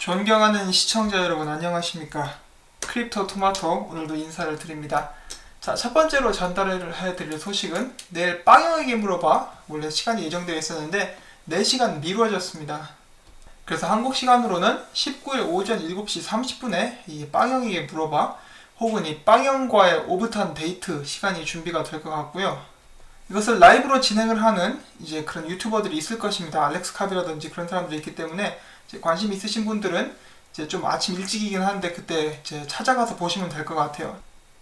존경하는 시청자 여러분 안녕하십니까. 크립토 토마토 오늘도 인사를 드립니다. 자, 첫 번째로 전달을 해드릴 소식은 내일 빵형에게 물어봐 원래 시간이 예정되어 있었는데 4시간 미뤄졌습니다. 그래서 한국 시간으로는 19일 오전 7시 30분에 이 빵형에게 물어봐 혹은 이 빵형과의 오붓한 데이트 시간이 준비가 될 것 같고요. 이것을 라이브로 진행을 하는 이제 그런 유튜버들이 있을 것입니다. 알렉스 카비라든지 그런 사람들이 있기 때문에 관심 있으신 분들은 이제 좀 아침 일찍이긴 한데 그때 이제 찾아가서 보시면 될 것 같아요.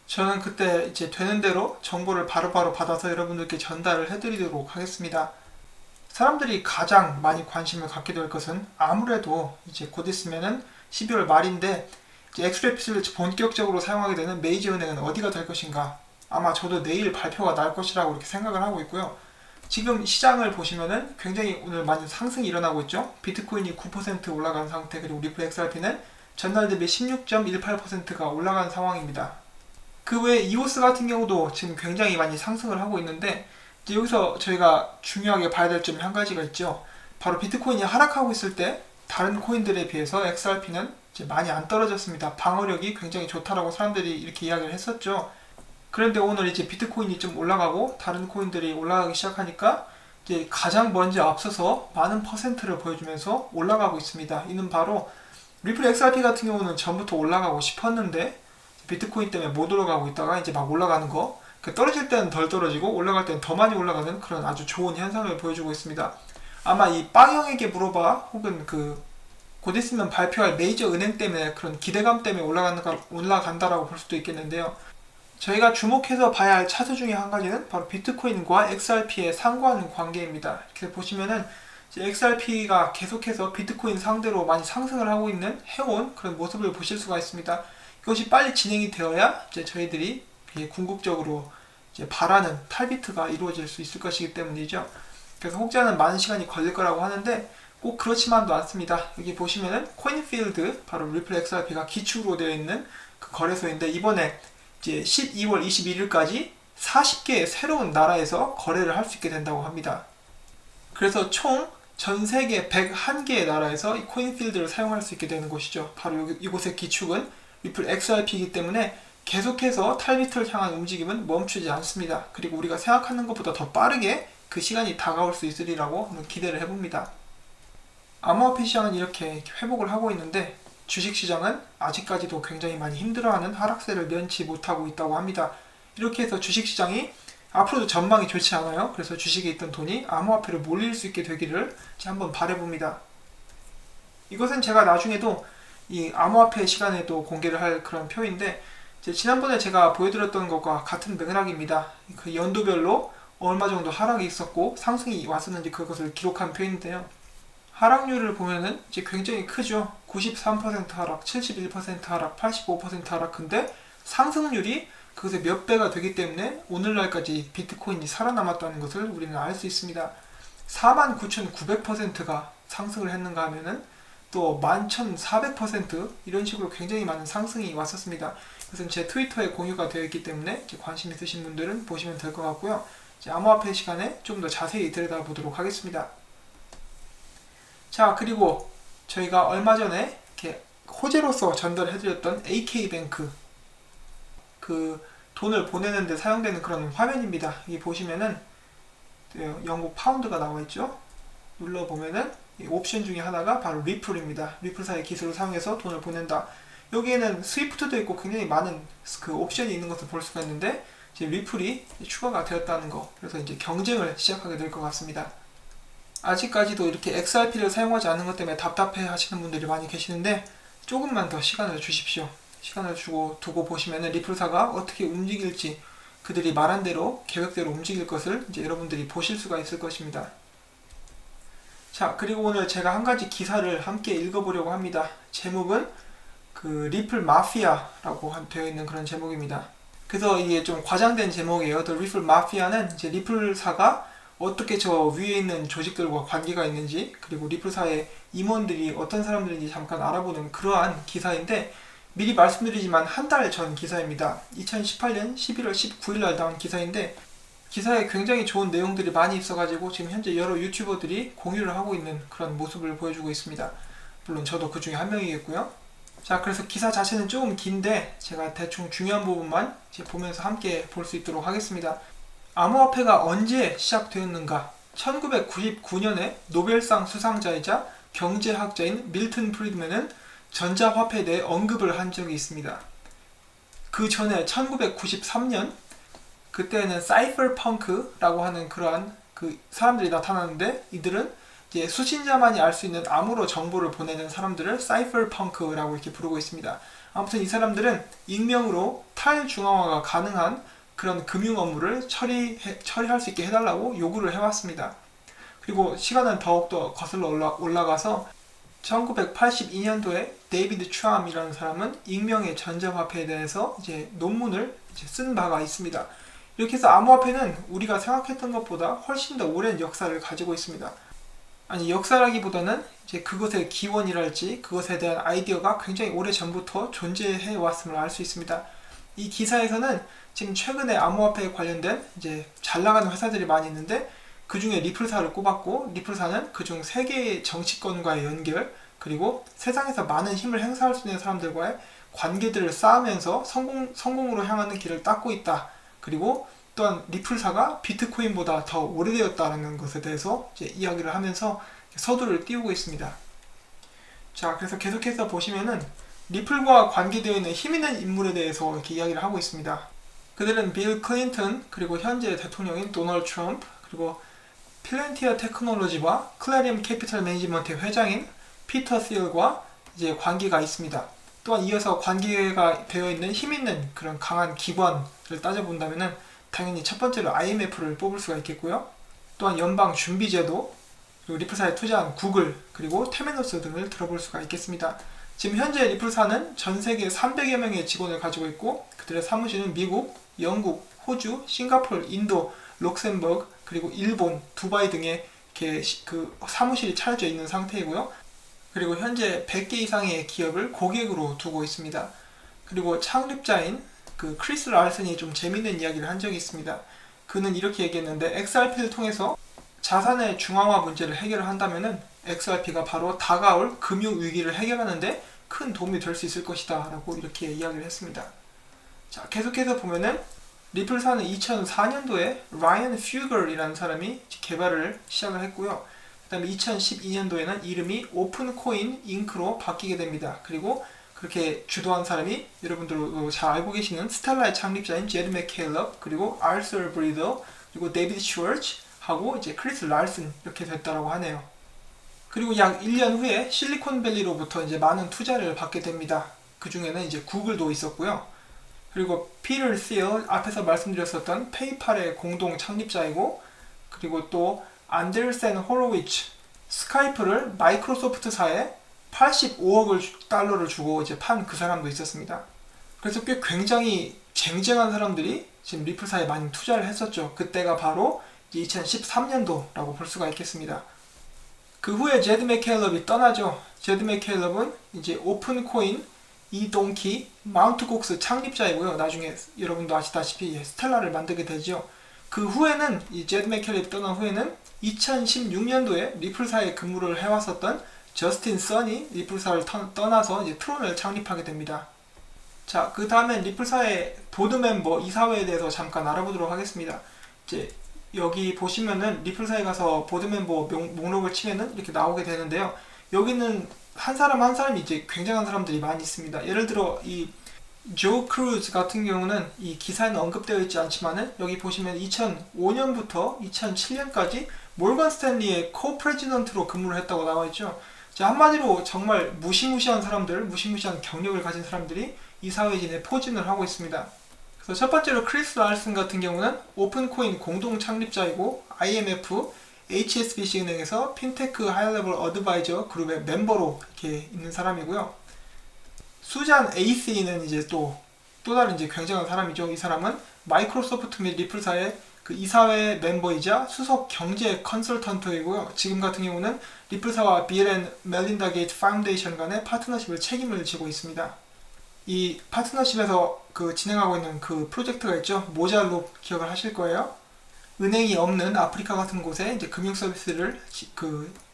저는 그때 이제 되는 대로 정보를 바로바로 받아서 여러분들께 전달을 해드리도록 하겠습니다. 사람들이 가장 많이 관심을 갖게 될 것은 아무래도 이제 곧 있으면은 12월 말인데 이제 엑스레핏을 본격적으로 사용하게 되는 메이저 은행은 어디가 될 것인가. 아마 저도 내일 발표가 날 것이라고 이렇게 생각을 하고 있고요. 지금 시장을 보시면은 굉장히 오늘 많이 상승이 일어나고 있죠. 비트코인이 9% 올라간 상태, 그리고 리플 XRP는 전날 대비 16.18%가 올라간 상황입니다. 그 외에 이오스 같은 경우도 지금 굉장히 많이 상승을 하고 있는데 이제 여기서 저희가 중요하게 봐야 될 점이 한 가지가 있죠. 바로 비트코인이 하락하고 있을 때 다른 코인들에 비해서 XRP는 이제 많이 안 떨어졌습니다. 방어력이 굉장히 좋다라고 사람들이 이렇게 이야기를 했었죠. 그런데 오늘 이제 비트코인이 좀 올라가고 다른 코인들이 올라가기 시작하니까 이제 가장 먼저 앞서서 많은 퍼센트를 보여주면서 올라가고 있습니다. 이는 바로 리플 XRP 같은 경우는 전부터 올라가고 싶었는데 비트코인 때문에 못 올라가고 있다가 이제 막 올라가는 거, 떨어질 때는 덜 떨어지고 올라갈 때는 더 많이 올라가는 그런 아주 좋은 현상을 보여주고 있습니다. 아마 이 빵형에게 물어봐 혹은 곧 있으면 발표할 메이저 은행 때문에 그런 기대감 때문에 올라간다라고 볼 수도 있겠는데요. 저희가 주목해서 봐야 할 차트 중에 한 가지는 바로 비트코인과 XRP의 상관 관계입니다. 이렇게 보시면은 XRP가 계속해서 비트코인 상대로 많이 상승을 하고 있는 해온 그런 모습을 보실 수가 있습니다. 이것이 빨리 진행이 되어야 이제 저희들이 궁극적으로 이제 바라는 탈비트가 이루어질 수 있을 것이기 때문이죠. 그래서 혹자는 많은 시간이 걸릴 거라고 하는데 꼭 그렇지만도 않습니다. 여기 보시면은 코인필드, 바로 리플 XRP가 기축으로 되어 있는 그 거래소인데 이번에 이제 12월 21일까지 40개의 새로운 나라에서 거래를 할 수 있게 된다고 합니다. 그래서 총 전 세계 101개의 나라에서 이 코인필드를 사용할 수 있게 되는 곳이죠. 바로 이곳의 기축은 리플 XRP이기 때문에 계속해서 탈비트를 향한 움직임은 멈추지 않습니다. 그리고 우리가 생각하는 것보다 더 빠르게 그 시간이 다가올 수 있으리라고 한번 기대를 해봅니다. 암호화폐 시장은 이렇게 회복을 하고 있는데 주식시장은 아직까지도 굉장히 많이 힘들어하는 하락세를 면치 못하고 있다고 합니다. 이렇게 해서 주식시장이 앞으로도 전망이 좋지 않아요. 그래서 주식에 있던 돈이 암호화폐로 몰릴 수 있게 되기를 한번 바라봅니다. 이것은 제가 나중에도 이 암호화폐 시간에도 공개를 할 그런 표인데 지난번에 제가 보여드렸던 것과 같은 맥락입니다. 그 연도별로 얼마 정도 하락이 있었고 상승이 왔었는지 그것을 기록한 표인데요. 하락률을 보면은 이제 굉장히 크죠. 93% 하락, 71% 하락, 85% 하락. 근데 상승률이 그것의 몇 배가 되기 때문에 오늘날까지 비트코인이 살아남았다는 것을 우리는 알 수 있습니다. 49,900%가 상승을 했는가 하면은 또 11,400% 이런 식으로 굉장히 많은 상승이 왔었습니다. 그것은 제 트위터에 공유가 되어 있기 때문에 관심 있으신 분들은 보시면 될 것 같고요. 암호화폐 시간에 좀 더 자세히 들여다보도록 하겠습니다. 자, 그리고 저희가 얼마 전에 이렇게 호재로서 전달해드렸던 AK뱅크 그 돈을 보내는 데 사용되는 그런 화면입니다. 여기 보시면은 영국 파운드가 나와 있죠. 눌러보면은 옵션 중에 하나가 바로 리플입니다. 리플사의 기술을 사용해서 돈을 보낸다. 여기에는 스위프트도 있고 굉장히 많은 그 옵션이 있는 것을 볼 수가 있는데 이제 리플이 추가가 되었다는 거. 그래서 이제 경쟁을 시작하게 될 것 같습니다. 아직까지도 이렇게 XRP를 사용하지 않는 것 때문에 답답해 하시는 분들이 많이 계시는데 조금만 더 시간을 주십시오. 시간을 두고 보시면은 리플사가 어떻게 움직일지 그들이 말한 대로 계획대로 움직일 것을 이제 여러분들이 보실 수가 있을 것입니다. 자, 그리고 오늘 제가 한 가지 기사를 함께 읽어보려고 합니다. 제목은 리플 마피아라고 되어 있는 그런 제목입니다. 그래서 이게 좀 과장된 제목이에요. The 리플 마피아는 이제 리플사가 어떻게 저 위에 있는 조직들과 관계가 있는지, 그리고 리플사의 임원들이 어떤 사람들인지 잠깐 알아보는 그러한 기사인데, 미리 말씀드리지만 한 달 전 기사입니다. 2018년 11월 19일 날 나온 기사인데 기사에 굉장히 좋은 내용들이 많이 있어가지고 지금 현재 여러 유튜버들이 공유를 하고 있는 그런 모습을 보여주고 있습니다. 물론 저도 그 중에 한 명이겠고요. 자, 그래서 기사 자체는 조금 긴데 제가 대충 중요한 부분만 이제 보면서 함께 볼 수 있도록 하겠습니다. 암호화폐가 언제 시작되었는가? 1999년에 노벨상 수상자이자 경제학자인 밀턴 프리드맨은 전자화폐에 대해 언급을 한 적이 있습니다. 그 전에 1993년 그때는 사이퍼펑크라고 하는 그러한 그 사람들이 나타났는데, 이들은 이제 수신자만이 알 수 있는 암호로 정보를 보내는 사람들을 사이퍼펑크라고 이렇게 부르고 있습니다. 아무튼 이 사람들은 익명으로 탈중앙화가 가능한 그런 금융 업무를 처리할 수 있게 해달라고 요구를 해왔습니다. 그리고 시간은 더욱더 거슬러 올라가서 1982년도에 데이비드 트람이라는 사람은 익명의 전자화폐에 대해서 이제 논문을 이제 쓴 바가 있습니다. 이렇게 해서 암호화폐는 우리가 생각했던 것보다 훨씬 더 오랜 역사를 가지고 있습니다. 아니, 역사라기보다는 이제 그것의 기원이랄지 그것에 대한 아이디어가 굉장히 오래 전부터 존재해 왔음을 알 수 있습니다. 이 기사에서는 지금 최근에 암호화폐에 관련된 이제 잘 나가는 회사들이 많이 있는데, 그 중에 리플사를 꼽았고, 리플사는 그중 세계의 정치권과의 연결, 그리고 세상에서 많은 힘을 행사할 수 있는 사람들과의 관계들을 쌓으면서 성공으로 향하는 길을 닦고 있다. 그리고 또한 리플사가 비트코인보다 더 오래되었다는 것에 대해서 이제 이야기를 하면서 서두를 띄우고 있습니다. 자, 그래서 계속해서 보시면은 리플과 관계되어 있는 힘 있는 인물에 대해서 이렇게 이야기를 하고 있습니다. 그들은 빌 클린턴, 그리고 현재 대통령인 도널드 트럼프, 그리고 필렌티어 테크놀로지와 클래리엄 캐피털 매니지먼트의 회장인 피터 틸과 이제 관계가 있습니다. 또한 이어서 관계가 되어 있는 힘 있는 그런 강한 기관을 따져본다면은 당연히 첫 번째로 IMF를 뽑을 수가 있겠고요. 또한 연방준비제도, 그리고 리플사에 투자한 구글, 그리고 테메노스 등을 들어볼 수가 있겠습니다. 지금 현재 리플사는 전 세계 300여 명의 직원을 가지고 있고, 그들의 사무실은 미국, 영국, 호주, 싱가포르, 인도, 룩셈버그, 그리고 일본, 두바이 등의 이렇게 그 사무실이 차려져 있는 상태이고요. 그리고 현재 100개 이상의 기업을 고객으로 두고 있습니다. 그리고 창립자인 그 크리스 랄슨이 좀 재밌는 이야기를 한 적이 있습니다. 그는 이렇게 얘기했는데, XRP를 통해서 자산의 중앙화 문제를 해결을 한다면은 XRP가 바로 다가올 금융 위기를 해결하는데 큰 도움이 될 수 있을 것이다 라고 이렇게 이야기를 했습니다. 자, 계속해서 보면은 리플사는 2004년도에 라이언 퓨걸이라는 사람이 개발을 시작을 했고요. 그 다음에 2012년도에는 이름이 오픈코인 잉크로 바뀌게 됩니다. 그리고 그렇게 주도한 사람이 여러분들 잘 알고 계시는 스텔라의 창립자인 제드 맥케일럽, 그리고 알서 브리더, 그리고 데이비드 슈워츠 하고 이제 크리스 랄슨, 이렇게 됐다라고 하네요. 그리고 약 1년 후에 실리콘밸리로부터 이제 많은 투자를 받게 됩니다. 그 중에는 이제 구글도 있었고요. 그리고 피터 틸, 앞에서 말씀드렸었던 페이팔의 공동 창립자이고, 그리고 또 안데르센 호로위츠, 스카이프를 마이크로소프트사에 85억 달러를 주고 이제 판 그 사람도 있었습니다. 그래서 꽤 굉장히 쟁쟁한 사람들이 지금 리플사에 많이 투자를 했었죠. 그때가 바로 2013년도라고 볼 수가 있겠습니다. 그 후에 제드 맥케일럽이 떠나죠. 제드 맥케일럽은 이제 오픈코인, 이동키, 마운트곡스 창립자이고요. 나중에 여러분도 아시다시피 스텔라를 만들게 되죠. 그 후에는 이 제드 맥케일럽이 떠난 후에는 2016년도에 리플사에 근무를 해왔었던 저스틴 선이 리플사를 떠나서 이제 트론을 창립하게 됩니다. 자, 그 다음에 리플사의 보드 멤버 이사회에 대해서 잠깐 알아보도록 하겠습니다. 이제 여기 보시면은 리플사에 가서 보드 멤버 목록을 치면은 이렇게 나오게 되는데요. 여기는 한 사람 한 사람이 이제 굉장한 사람들이 많이 있습니다. 예를 들어 이 조 크루즈 같은 경우는 이 기사에는 언급되어 있지 않지만은 여기 보시면 2005년부터 2007년까지 몰건 스탠리의 코-프레지던트로 근무를 했다고 나와 있죠. 자, 한마디로 정말 무시무시한 사람들, 무시무시한 경력을 가진 사람들이 이 사회진에 포진을 하고 있습니다. 그래서 첫 번째로 크리스 랄슨 같은 경우는 오픈코인 공동 창립자이고, IMF, HSBC 은행에서 핀테크 하이레벨 어드바이저 그룹의 멤버로 이렇게 있는 사람이고요. 수잔 에이스는 이제 또 다른 이제 굉장한 사람이죠. 이 사람은 마이크로소프트 및 리플사의 그 이사회 멤버이자 수석 경제 컨설턴트이고요. 지금 같은 경우는 리플사와 빌 앤 멜린다 게이트 파운데이션 간의 파트너십을 책임을 지고 있습니다. 이 파트너십에서 그 진행하고 있는 그 프로젝트가 있죠. 모잘룩 기억을 하실 거예요. 은행이 없는 아프리카 같은 곳에 이제 금융 서비스를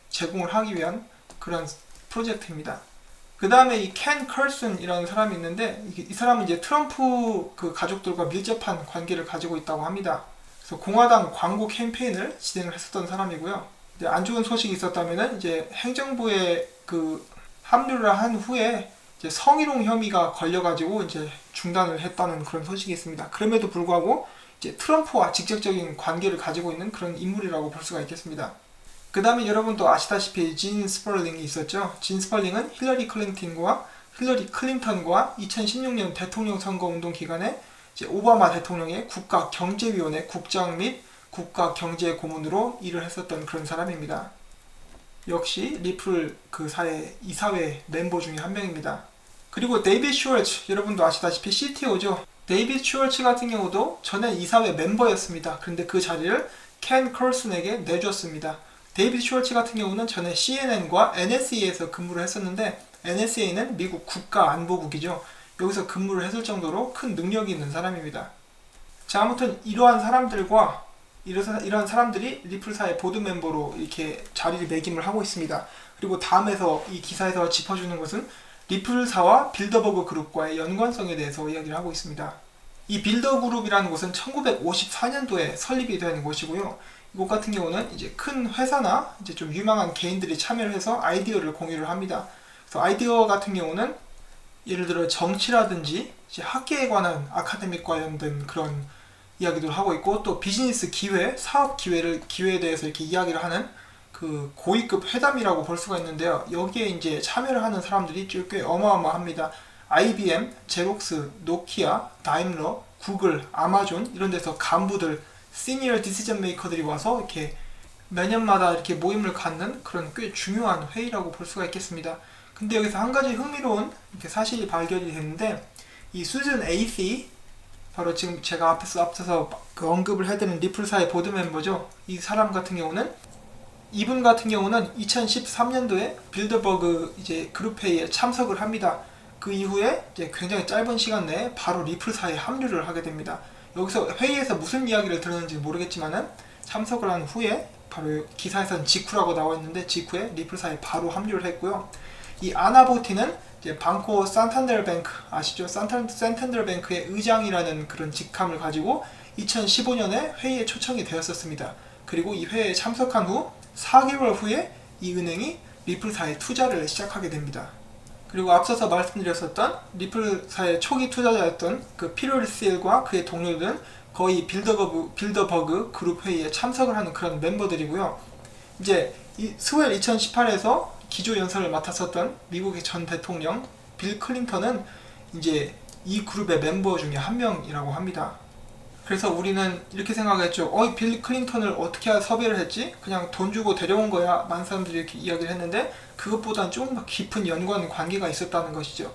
제공을 하기 위한 그런 프로젝트입니다. 그 다음에 이 켄 컬슨이라는 사람이 있는데 이 사람은 이제 트럼프 그 가족들과 밀접한 관계를 가지고 있다고 합니다. 그래서 공화당 광고 캠페인을 진행을 했었던 사람이고요. 이제 안 좋은 소식이 있었다면은 이제 행정부에 그 합류를 한 후에 이제 성희롱 혐의가 걸려가지고 이제 중단을 했다는 그런 소식이 있습니다. 그럼에도 불구하고 이제 트럼프와 직접적인 관계를 가지고 있는 그런 인물이라고 볼 수가 있겠습니다. 그 다음에 여러분 또 아시다시피 진 스펄링이 있었죠. 진 스펄링은 힐러리 클린턴과 2016년 대통령 선거 운동 기간에 이제 오바마 대통령의 국가경제위원회 국장 및 국가경제고문으로 일을 했었던 그런 사람입니다. 역시 리플 그 이사회 멤버 중에 한 명입니다. 그리고 데이빗 슈월츠, 여러분도 아시다시피 CTO죠. 데이빗 슈월츠 같은 경우도 전에 이사회 멤버였습니다. 그런데 그 자리를 켄 컬슨에게 내줬습니다. 데이빗 슈월츠 같은 경우는 전에 CNN과 NSA에서 근무를 했었는데 NSA는 미국 국가안보국이죠. 여기서 근무를 했을 정도로 큰 능력이 있는 사람입니다. 자, 아무튼 이러한 사람들이 리플사의 보드 멤버로 이렇게 자리를 매김을 하고 있습니다. 그리고 다음에서 이 기사에서 짚어주는 것은 리플사와 빌더버그 그룹과의 연관성에 대해서 이야기를 하고 있습니다. 이 빌더그룹이라는 곳은 1954년도에 설립이 된 곳이고요. 이곳 같은 경우는 이제 큰 회사나 이제 좀 유명한 개인들이 참여를 해서 아이디어를 공유를 합니다. 그래서 아이디어 같은 경우는 예를 들어 정치라든지 이제 학계에 관한 아카데믹 관련된 그런 이야기도 하고 있고, 또 비즈니스 기회, 사업 기회에 대해서 이렇게 이야기를 하는 그 고위급 회담이라고 볼 수가 있는데요. 여기에 이제 참여를 하는 사람들이 꽤 어마어마합니다. IBM, 제록스, 노키아, 다임러, 구글, 아마존 이런 데서 간부들, 시니어 디시전 메이커들이 와서 이렇게 매년마다 이렇게 모임을 갖는 그런 꽤 중요한 회의라고 볼 수가 있겠습니다. 근데 여기서 한 가지 흥미로운 이렇게 사실이 발견이 됐는데, 이 수즌 에이시, 바로 지금 제가 앞서서 그 언급을 해드린 리플사의 보드 멤버죠. 이 사람 같은 경우는, 이분 같은 경우는 2013년도에 빌더버그 이제 그룹 회의에 참석을 합니다. 그 이후에 이제 굉장히 짧은 시간 내에 바로 리플사에 합류를 하게 됩니다. 여기서 회의에서 무슨 이야기를 들었는지 모르겠지만은 참석을 한 후에 바로 기사에서는 직후라고 나와 있는데 직후에 리플사에 바로 합류를 했고요. 이 아나보티는 이제 방코 산탄데르 뱅크 아시죠? 산탄데르 뱅크의 의장이라는 그런 직함을 가지고 2015년에 회의에 초청이 되었었습니다. 그리고 이 회의에 참석한 후 4개월 후에 이 은행이 리플사에 투자를 시작하게 됩니다. 그리고 앞서서 말씀드렸었던 리플사의 초기 투자자였던 그 피터 셀과 그의 동료들은 거의 빌더버그 그룹 회의에 참석을 하는 그런 멤버들이고요. 이제 스웰 2018에서 기조연설을 맡았었던 미국의 전 대통령 빌 클린턴은 이제 이 그룹의 멤버 중에 한 명이라고 합니다. 그래서 우리는 이렇게 생각했죠. 빌 클린턴을 어떻게 섭외를 했지? 그냥 돈 주고 데려온 거야. 많은 사람들이 이렇게 이야기를 했는데 그것보다는 좀 더 깊은 연관 관계가 있었다는 것이죠.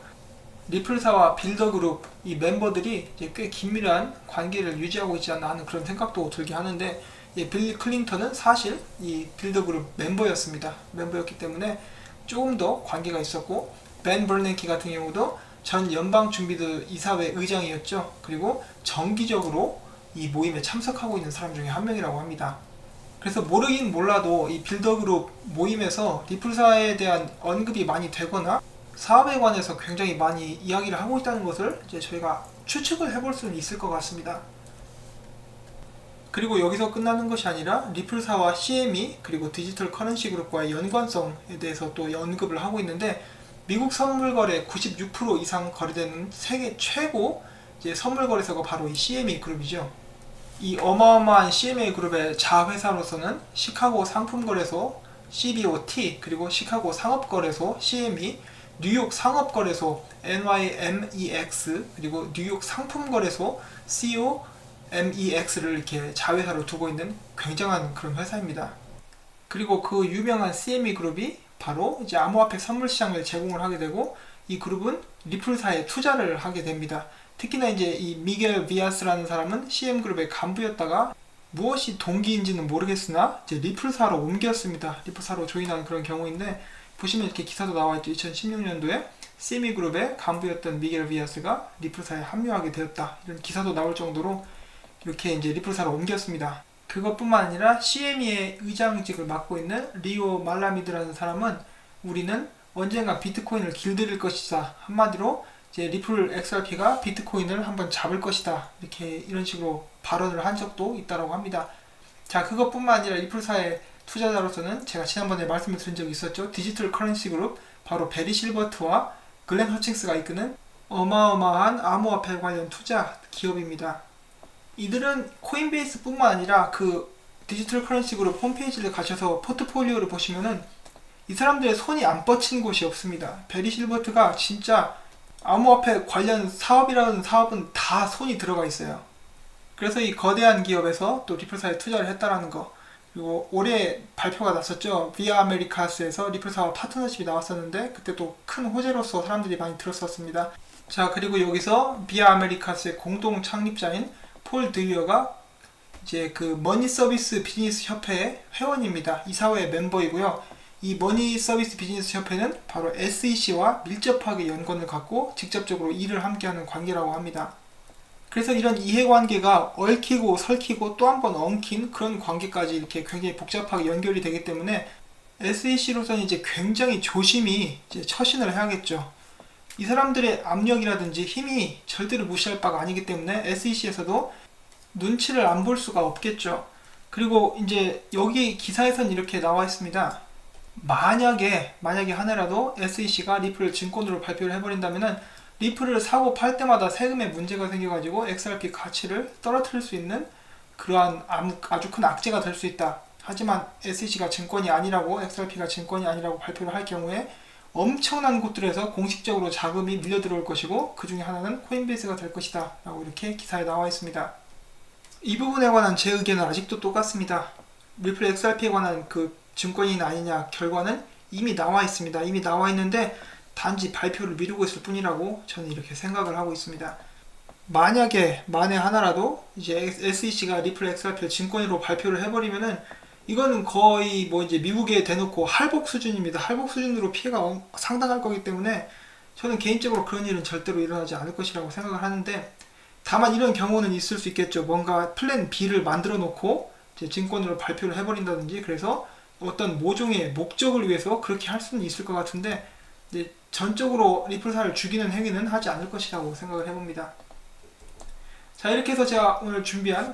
리플사와 빌더그룹 이 멤버들이 이제 꽤 긴밀한 관계를 유지하고 있지 않나 하는 그런 생각도 들게 하는데, 빌 클린턴은 사실 이 빌더그룹 멤버였기 때문에 조금 더 관계가 있었고, 벤 버냉키 같은 경우도 전 연방준비들 이사회 의장이었죠. 그리고 정기적으로 이 모임에 참석하고 있는 사람 중에 한 명이라고 합니다. 그래서 모르긴 몰라도 이 빌더그룹 모임에서 리플사에 대한 언급이 많이 되거나 사업에 관해서 굉장히 많이 이야기를 하고 있다는 것을 이제 저희가 추측을 해볼 수는 있을 것 같습니다. 그리고 여기서 끝나는 것이 아니라 리플사와 CME 그리고 디지털 커런시 그룹과의 연관성에 대해서 또 언급을 하고 있는데, 미국 선물거래 96% 이상 거래되는 세계 최고 이제 선물거래소가 바로 이 CME 그룹이죠. 이 어마어마한 CME 그룹의 자회사로서는 시카고 상품거래소 CBOT, 그리고 시카고 상업거래소 CME, 뉴욕 상업거래소 NYMEX, 그리고 뉴욕 상품거래소 COMEX를 이렇게 자회사로 두고 있는 굉장한 그런 회사입니다. 그리고 그 유명한 CME 그룹이 바로 이제 암호화폐 선물 시장을 제공을 하게 되고, 이 그룹은 리플사에 투자를 하게 됩니다. 특히나 이제 이 미겔 비아스라는 사람은 CM그룹의 간부였다가 무엇이 동기인지는 모르겠으나 이제 리플사로 옮겼습니다. 리플사로 조인한 그런 경우인데, 보시면 이렇게 기사도 나와있죠. 2016년도에 CM그룹의 간부였던 미겔 비아스가 리플사에 합류하게 되었다. 이런 기사도 나올 정도로 이렇게 이제 리플사로 옮겼습니다. 그것뿐만 아니라 CME의 의장직을 맡고 있는 리오 말라미드라는 사람은 우리는 언젠가 비트코인을 길들일 것이다. 한마디로 이제 리플 XRP가 비트코인을 한번 잡을 것이다. 이렇게 이런 식으로 발언을 한 적도 있다고 합니다. 자, 그것뿐만 아니라 리플사의 투자자로서는 제가 지난번에 말씀을 드린 적이 있었죠. 디지털 커런시 그룹, 바로 베리 실버트와 글렌 허칭스가 이끄는 어마어마한 암호화폐 관련 투자 기업입니다. 이들은 코인베이스 뿐만 아니라 그 디지털 커런시 그룹 홈페이지를 가셔서 포트폴리오를 보시면은 이 사람들의 손이 안 뻗친 곳이 없습니다. 베리 실버트가 진짜 암호화폐 관련 사업이라는 사업은 다 손이 들어가 있어요. 그래서 이 거대한 기업에서 또 리플사에 투자를 했다라는 거. 그리고 올해 발표가 났었죠. 비아 아메리카스에서 리플사와 파트너십이 나왔었는데 그때 또 큰 호재로서 사람들이 많이 들었었습니다. 자, 그리고 여기서 비아 아메리카스의 공동 창립자인 폴 드위어가 이제 그 머니 서비스 비즈니스 협회의 회원입니다. 이사회의 멤버이고요. 이 머니 서비스 비즈니스 협회는 바로 SEC와 밀접하게 연관을 갖고 직접적으로 일을 함께하는 관계라고 합니다. 그래서 이런 이해관계가 얽히고 설키고 또 한 번 엉킨 그런 관계까지 이렇게 굉장히 복잡하게 연결이 되기 때문에 SEC로서는 이제 굉장히 조심히 이제 처신을 해야겠죠. 이 사람들의 압력이라든지 힘이 절대로 무시할 바가 아니기 때문에 SEC에서도 눈치를 안 볼 수가 없겠죠. 그리고 이제 여기 기사에선 이렇게 나와 있습니다. 만약에 한 해라도 SEC가 리플을 증권으로 발표를 해버린다면은 리플을 사고 팔 때마다 세금에 문제가 생겨가지고 XRP 가치를 떨어뜨릴 수 있는 그러한 아주 큰 악재가 될 수 있다. 하지만 SEC가 증권이 아니라고, XRP가 증권이 아니라고 발표를 할 경우에 엄청난 곳들에서 공식적으로 자금이 밀려 들어올 것이고 그 중에 하나는 코인베이스가 될 것이다 라고 이렇게 기사에 나와 있습니다. 이 부분에 관한 제 의견은 아직도 똑같습니다. 리플 XRP에 관한 그 증권인 아니냐 결과는 이미 나와 있습니다. 이미 나와 있는데 단지 발표를 미루고 있을 뿐이라고 저는 이렇게 생각을 하고 있습니다. 만약에 만에 하나라도 이제 SEC가 리플 XRP를 증권으로 발표를 해버리면은 이거는 거의 뭐 이제 미국에 대놓고 할복 수준입니다. 할복 수준으로 피해가 상당할 거기 때문에 저는 개인적으로 그런 일은 절대로 일어나지 않을 것이라고 생각을 하는데, 다만 이런 경우는 있을 수 있겠죠. 뭔가 플랜 B를 만들어 놓고 이제 증권으로 발표를 해버린다든지, 그래서 어떤 모종의 목적을 위해서 그렇게 할 수는 있을 것 같은데 이제 전적으로 리플사를 죽이는 행위는 하지 않을 것이라고 생각을 해봅니다. 자, 이렇게 해서 제가 오늘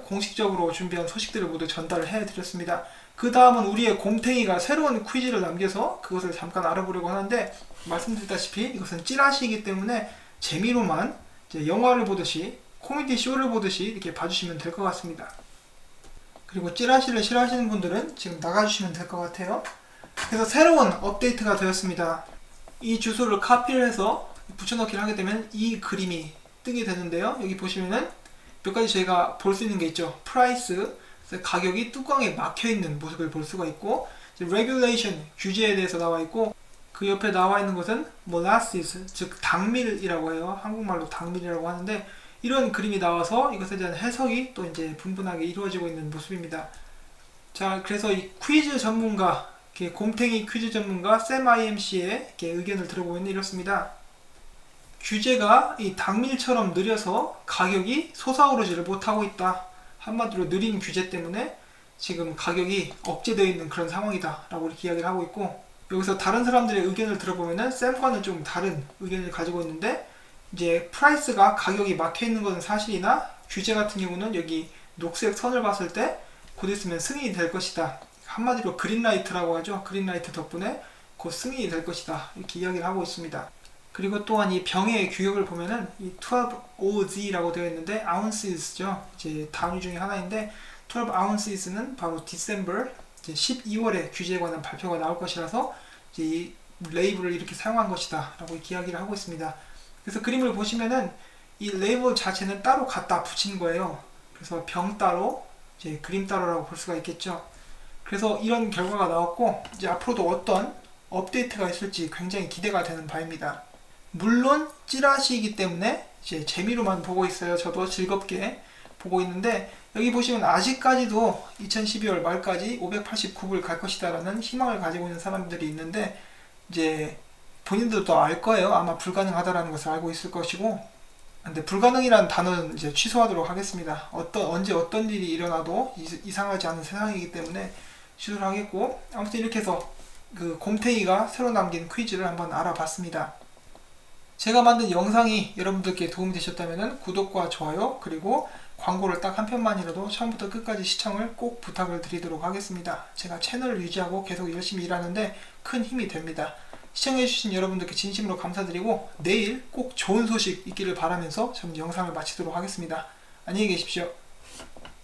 공식적으로 준비한 소식들을 모두 전달을 해드렸습니다. 그 다음은 우리의 곰탱이가 새로운 퀴즈를 남겨서 그것을 잠깐 알아보려고 하는데, 말씀드렸다시피 이것은 찌라시이기 때문에 재미로만 이제 영화를 보듯이 코미디 쇼를 보듯이 이렇게 봐주시면 될 것 같습니다. 그리고 찌라시를 싫어하시는 분들은 지금 나가주시면 될 것 같아요. 그래서 새로운 업데이트가 되었습니다. 이 주소를 카피를 해서 붙여넣기를 하게 되면 이 그림이 뜨게 되는데요. 여기 보시면은 몇 가지 저희가 볼 수 있는 게 있죠. 프라이스, 가격이 뚜껑에 막혀있는 모습을 볼 수가 있고, 레귤레이션, 규제에 대해서 나와 있고, 그 옆에 나와 있는 것은 molasses, 즉 당밀이라고 해요. 한국말로 당밀이라고 하는데, 이런 그림이 나와서 이것에 대한 해석이 또 이제 분분하게 이루어지고 있는 모습입니다. 자, 그래서 이 퀴즈 전문가, 곰탱이 퀴즈 전문가 샘 IMC의 의견을 들어보면 이렇습니다. 규제가 이 당밀처럼 느려서 가격이 솟아오르지를 못하고 있다. 한마디로 느린 규제 때문에 지금 가격이 억제되어 있는 그런 상황이다 라고 이렇게 이야기를 하고 있고, 여기서 다른 사람들의 의견을 들어보면은 샘과는 좀 다른 의견을 가지고 있는데, 이제 프라이스가 가격이 막혀 있는 것은 사실이나 규제 같은 경우는 여기 녹색 선을 봤을 때 곧 있으면 승인이 될 것이다. 한마디로 그린라이트라고 하죠. 그린라이트 덕분에 곧 승인이 될 것이다. 이렇게 이야기를 하고 있습니다. 그리고 또한 이 병의 규격을 보면은 이 12OZ라고 되어 있는데 ounces죠. 이제 단위 중에 하나인데 12 ounces는 바로 December 이제 12월에 규제에 관한 발표가 나올 것이라서 이제 이 레이블을 이렇게 사용한 것이다 라고 이렇게 이야기를 하고 있습니다. 그래서 그림을 보시면은 이 레이블 자체는 따로 갖다 붙인 거예요. 그래서 병 따로 이제 그림 따로라고 볼 수가 있겠죠. 그래서 이런 결과가 나왔고, 이제 앞으로도 어떤 업데이트가 있을지 굉장히 기대가 되는 바입니다. 물론 찌라시이기 때문에 이제 재미로만 보고 있어요. 저도 즐겁게 보고 있는데, 여기 보시면 아직까지도 2012월 말까지 589불 갈 것이다 라는 희망을 가지고 있는 사람들이 있는데, 이제 본인들도 알 거예요. 아마 불가능하다라는 것을 알고 있을 것이고, 근데 불가능이라는 단어는 이제 취소하도록 하겠습니다. 언제 어떤 일이 일어나도 이상하지 않은 세상이기 때문에 취소를 하겠고, 아무튼 이렇게 해서 그 곰탱이가 새로 남긴 퀴즈를 한번 알아봤습니다. 제가 만든 영상이 여러분들께 도움이 되셨다면 구독과 좋아요 그리고 광고를 딱 한 편만이라도 처음부터 끝까지 시청을 꼭 부탁을 드리도록 하겠습니다. 제가 채널을 유지하고 계속 열심히 일하는데 큰 힘이 됩니다. 시청해주신 여러분들께 진심으로 감사드리고 내일 꼭 좋은 소식 있기를 바라면서 저는 영상을 마치도록 하겠습니다. 안녕히 계십시오.